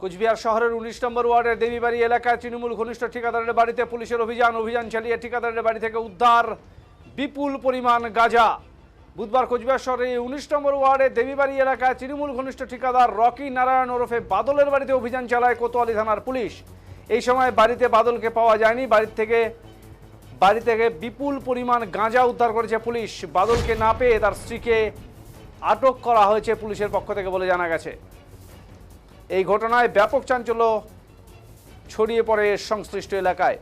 কোচবিহার শহরের ১৯ নম্বর ওয়ার্ডের দেবীবাড়ি এলাকায় তৃণমূল ঘনিষ্ঠ ঠিকাদারের বাড়িতে পুলিশের অভিযান চালিয়ে ঠিকাদারের বাড়ি থেকে উদ্ধার বিপুল পরিমাণ গাঁজা। বুধবার কোচবিহার শহরের ১৯ নম্বর ওয়ার্ডের দেবীবাড়ি এলাকায় তৃণমূল ঘনিষ্ঠ ঠিকাদার রকি নারায়ণ ওরফে বাদলের বাড়িতে অভিযান চালায় কোতোয়ালি থানার পুলিশ। এই সময় বাড়িতে বাদলকে পাওয়া যায়নি। বাড়ি থেকে বিপুল পরিমাণ গাঁজা উদ্ধার করেছে পুলিশ। বাদলকে না পেয়ে তার স্ত্রীকে আটক করা হয়েছে পুলিশের পক্ষ থেকে বলে জানা গেছে। এই ঘটনায় ব্যাপক চাঞ্চল্য ছড়িয়ে পড়ে সংশ্লিষ্ট এলাকায়।